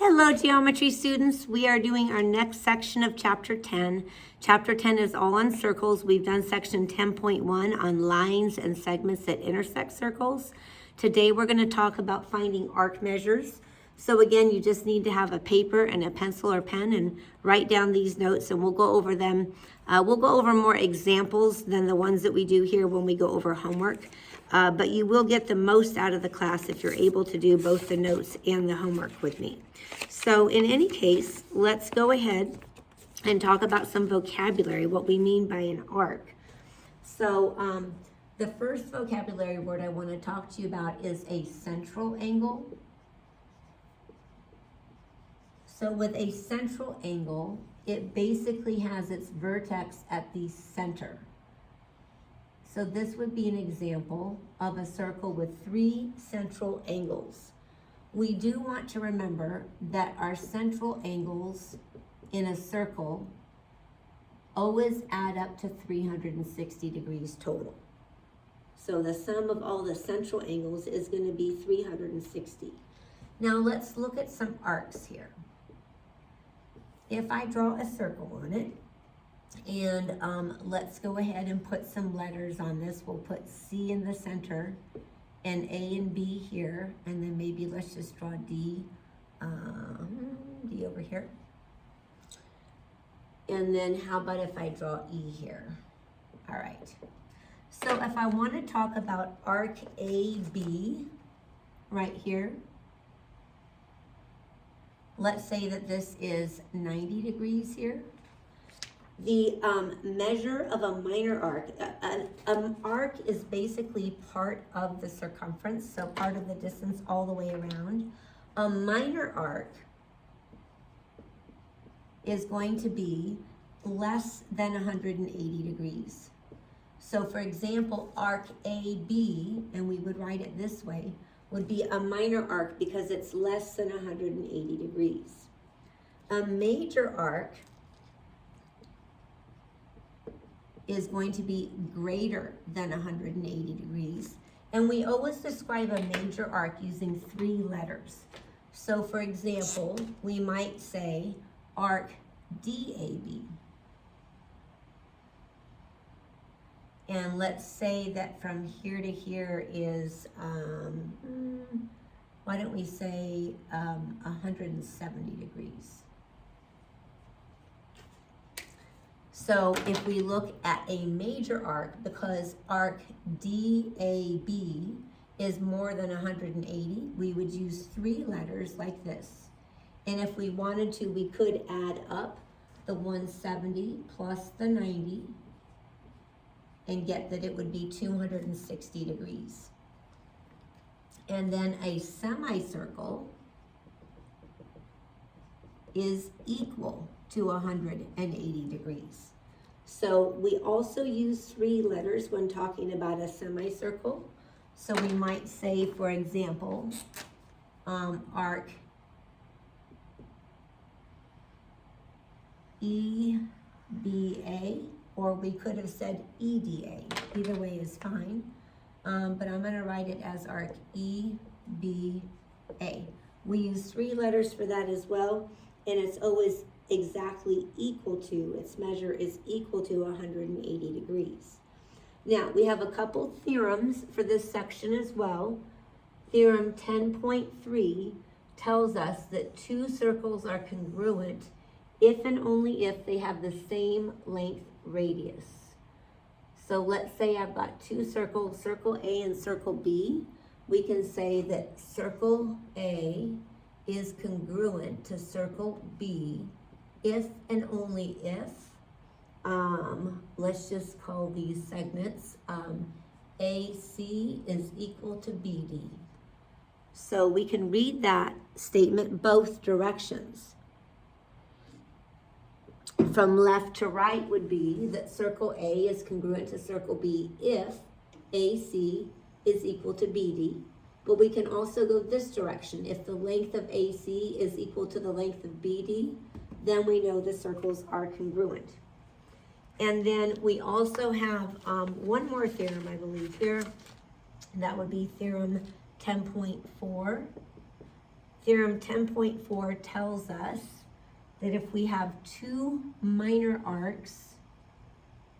Hello, geometry students. We are doing our next section of chapter 10. Chapter 10 is all on circles. We've done section 10.1 on lines and segments that intersect circles. Today we're going to talk about finding arc measures. So again, you just need to have a paper and a pencil or pen and write down these notes, and we'll go over them. We'll go over more examples than the ones that we do here when we go over homework. But you will get the most out of the class if you're able to do both the notes and the homework with me. So in any case, let's go ahead and talk about some vocabulary, what we mean by an arc. So the first vocabulary word I want to talk to you about is a central angle. So with a central angle, it basically has its vertex at the center. So this would be an example of a circle with three central angles. We do want to remember that our central angles in a circle always add up to 360 degrees total. So the sum of all the central angles is going to be 360. Now let's look at some arcs here. If I draw a circle on it, and let's go ahead and put some letters on this. We'll put C in the center and A and B here, and then maybe let's just draw D over here. And then how about if I draw E here? All right. So if I want to talk about arc AB right here, let's say that this is 90 degrees here. The measure of a minor arc, an arc is basically part of the circumference, so part of the distance all the way around. A minor arc is going to be less than 180 degrees. So for example, arc AB, and we would write it this way, would be a minor arc because it's less than 180 degrees. A major arc is going to be greater than 180 degrees. And we always describe a major arc using three letters. So for example, we might say arc DAB. And let's say that from here to here is, why don't we say 170 degrees. So if we look at a major arc, because arc DAB is more than 180, we would use three letters like this. And if we wanted to, we could add up the 170 plus the 90 and get that it would be 260 degrees. And then a semicircle is equal to 180 degrees. So we also use three letters when talking about a semicircle. So we might say, for example, arc EBA, or we could have said EDA. Either way is fine. But I'm going to write it as arc EBA. We use three letters for that as well, and it's always exactly equal to, its measure is equal to 180 degrees. Now, we have a couple theorems for this section as well. Theorem 10.3 tells us that two circles are congruent if and only if they have the same length radius. So let's say I've got two circles, circle A and circle B. We can say that circle A is congruent to circle B if and only if, let's just call these segments, AC is equal to BD. So we can read that statement both directions. From left to right would be that circle A is congruent to circle B if AC is equal to BD. But we can also go this direction. If the length of AC is equal to the length of BD, then we know the circles are congruent. And then we also have one more theorem, I believe, here. That would be theorem 10.4. Theorem 10.4 tells us that if we have two minor arcs,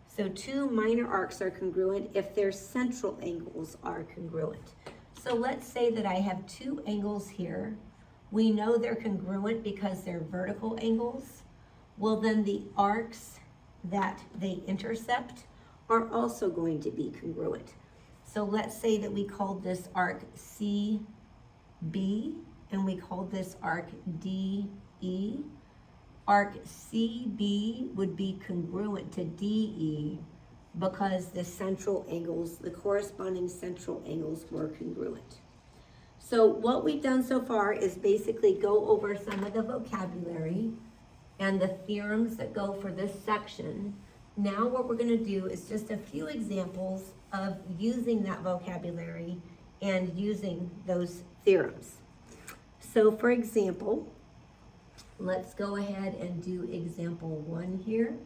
so two minor arcs are congruent if their central angles are congruent. So let's say that I have two angles here. We know they're congruent because they're vertical angles. Well, then the arcs that they intercept are also going to be congruent. So let's say that we called this arc CB and we called this arc DE. Arc CB would be congruent to DE because the central angles, the corresponding central angles were congruent. So what we've done so far is basically go over some of the vocabulary and the theorems that go for this section. Now what we're going to do is just a few examples of using that vocabulary and using those theorems. So for example, let's go ahead and do example 1 here.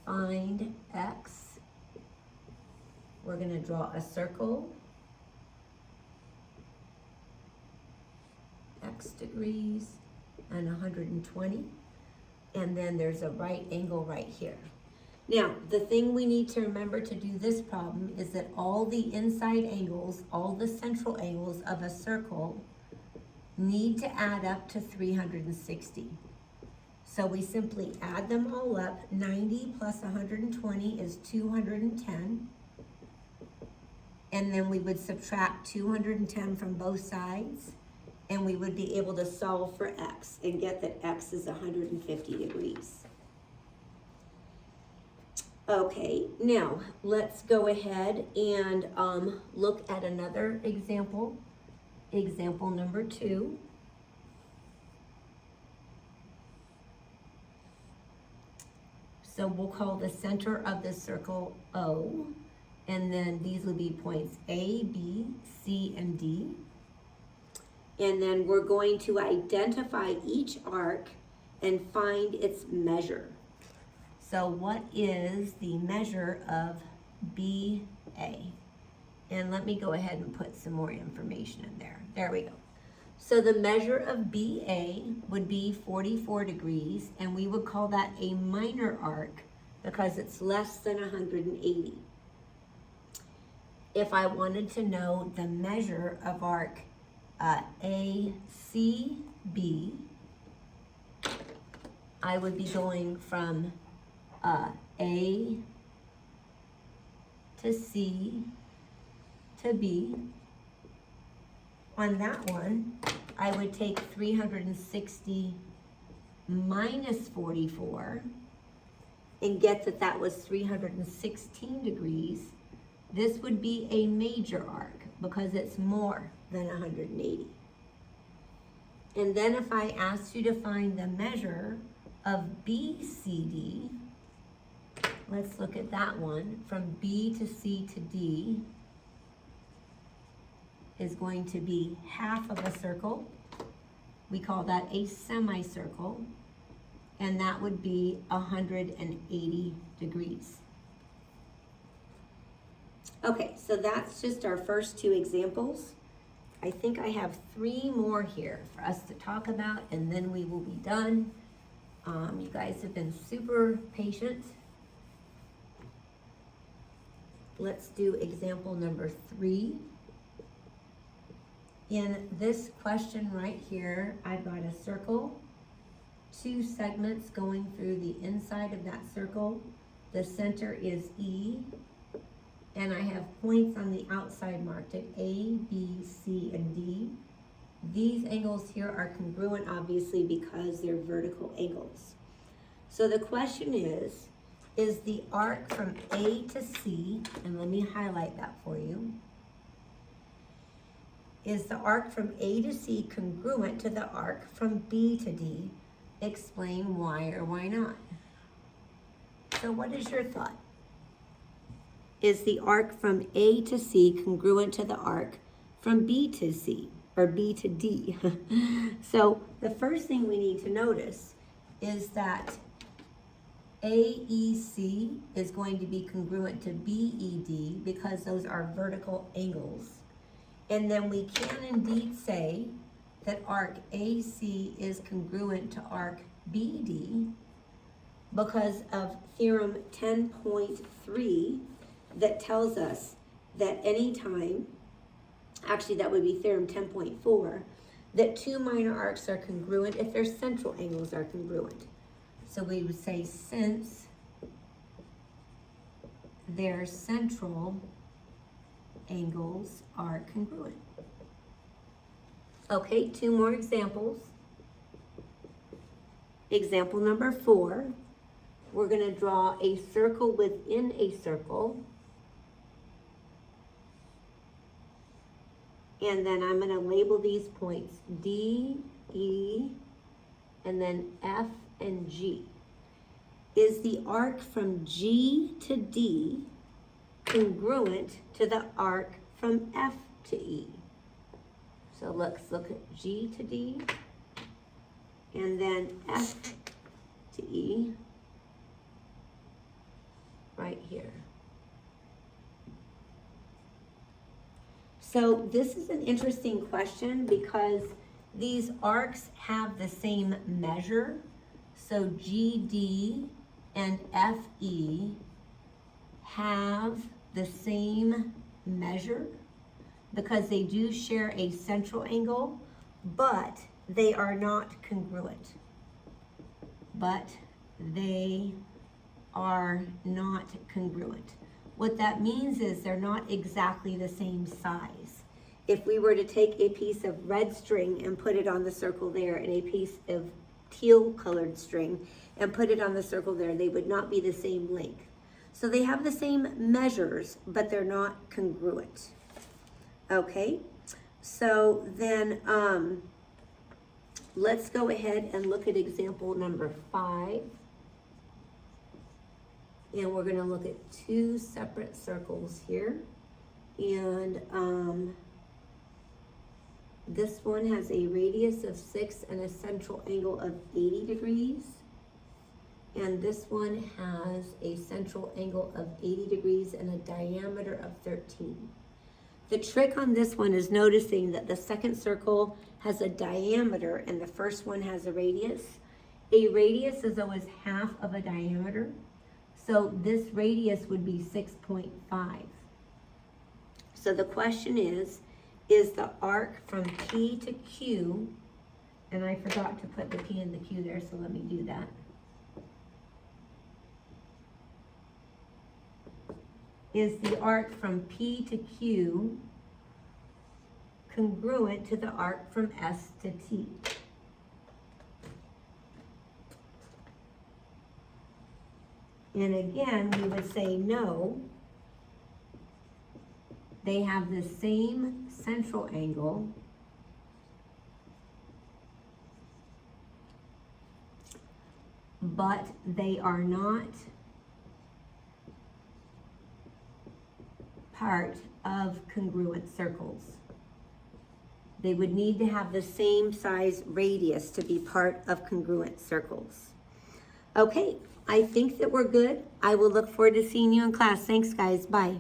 Find x. We're going to draw a circle. X degrees and 120. And then there's a right angle right here. Now, the thing we need to remember to do this problem is that all the inside angles, all the central angles of a circle need to add up to 360. So we simply add them all up. 90 plus 120 is 210. And then we would subtract 210 from both sides, and we would be able to solve for x and get that x is 150 degrees. Okay, now let's go ahead and look at another example. Example number 2. So we'll call the center of the circle O, and then these will be points A, B, C, and D. And then we're going to identify each arc and find its measure. So what is the measure of BA? And let me go ahead and put some more information in there. There we go. So the measure of BA would be 44 degrees, and we would call that a minor arc because it's less than 180. If I wanted to know the measure of arc ACB, I would be going from A to C to B. On that one, I would take 360 minus 44 and get that that was 316 degrees. This would be a major arc because it's more than 180. And then if I asked you to find the measure of BCD, let's look at that one. From B to C to D is going to be half of a circle. We call that a semicircle, and that would be 180 degrees. Okay, so that's just our first 2 examples. I think I have 3 more here for us to talk about, and then we will be done. You guys have been super patient. Let's do example number 3. In this question right here, I've got a circle, 2 segments going through the inside of that circle. The center is E, and I have points on the outside marked at A, B, C, and D. These angles here are congruent, obviously, because they're vertical angles. So the question is the arc from A to C, and let me highlight that for you, is the arc from A to C congruent to the arc from B to D? Explain why or why not. So what is your thought? Is the arc from A to C congruent to the arc from B to C, or B to D? So the first thing we need to notice is that AEC is going to be congruent to BED because those are vertical angles. And then we can indeed say that arc AC is congruent to arc BD because of theorem 10.3 that tells us that anytime, actually that would be theorem 10.4, that two minor arcs are congruent if their central angles are congruent. So we would say since their central angles are congruent. Okay, two more examples. Example number 4, we're going to draw a circle within a circle. And then I'm going to label these points D, E, and then F and G. Is the arc from G to D congruent to the arc from F to E? So let's look at G to D, and then F to E, right here. So this is an interesting question because these arcs have the same measure. So GD and FE have the same measure because they do share a central angle, but they are not congruent. But they are not congruent. What that means is they're not exactly the same size. If we were to take a piece of red string and put it on the circle there and a piece of teal colored string and put it on the circle there, they would not be the same length. So they have the same measures, but they're not congruent. Okay, so then let's go ahead and look at example number 5. And we're going to look at 2 separate circles here. And this one has a radius of 6 and a central angle of 80 degrees. And this one has a central angle of 80 degrees and a diameter of 13. The trick on this one is noticing that the second circle has a diameter and the first one has a radius. A radius is always half of a diameter. So this radius would be 6.5. So the question is the arc from P to Q, and I forgot to put the P and the Q there, so let me do that. Is the arc from P to Q congruent to the arc from S to T? And again, we would say no. They have the same central angle, but they are not part of congruent circles. They would need to have the same size radius to be part of congruent circles. Okay, I think that we're good. I will look forward to seeing you in class. Thanks, guys. Bye.